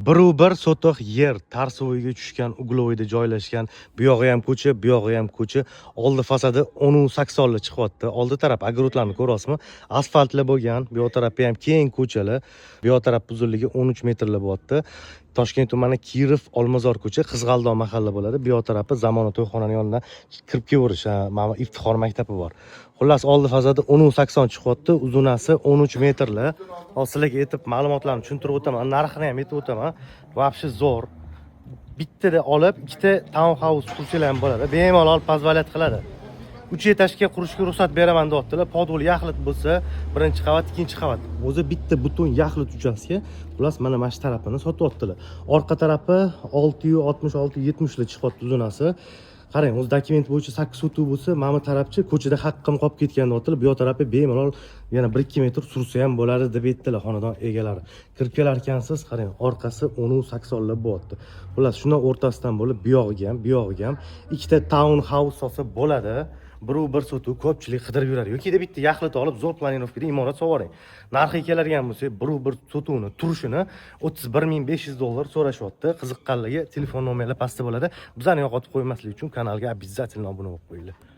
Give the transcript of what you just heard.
Bir sotiq yer Tarsovoyga tushgan, Uglovoyda joylashgan. Bu yog'i ham ko'cha, bu yog'i ham ko'cha. Oldi fasadi 10-80 li chiqyapti. Oldi taraf огородlarni ko'ryapsizmi? Asfaltli bo'lgan. Bu yoq tarafi ham keng ko'chalar. Bu yoq taraf uzunligi 13 metrli bo'lyapti. Toshkent tumani Kirov Olmazor ko'cha, Qizg'aldon mahalla bo'ladi. Bu yoq tarafi Zamona to'yxonani yonidan kirib kelish, mana iftixor maktabi bor. Xullas, oldi fasadi 10-80 chiqyapti, uzunasi 13 metrli. Sizlarga aytib ma'lumotlarni tushuntirib o'taman, narxini ham aytib o'taman. Вообще zo'r. Bittada olib, ikkita townhouse qursalar ham bo'ladi. Bemalol pozvolat qiladi. 3 etajga qurishga ruxsat beraman deyaptilar. Podvol yaxlit bo'lsa, birinchi qavat, ikkinchi qavat. O'zi bitta butun yaxlit uchastka. Xullas, mana mana shu tarafini sotyaptilar. Orqa tarafi 666-70 li chiqyapti uzunasi. Qarang, o'z dokument bo'yicha 8 sotuv bo'lsa, mana bu tarafchi ko'chada haqqim qolib ketgan deyaptilar. Bu yoq tarafi bemalol yana 1-2 metr sursa ham bo'ladi deb aytdilar xonadon egalari. Kirib kelar ekansiz, qarang, orqasi 10-80 li bo'lyapti. Xullas, shundan o'rtasidan bo'lib, bu yog'iga ham ikkita town house olsa bo'ladi. Bir sotuv ko'pchilik qidirib yuradi. Yoki bitta yaxlit olib, zo'r planirovkada imorat sovring. Narxi keladigan bo'lsa, bir sotuvni turishini $31,500 so'rashyapti. Qiziqqanlarga telefon nomerlar pastda bo'ladi. Bizani yo'qotib qo'ymaslik uchun kanalga обязательно obuna bo'lib qo'yinglar.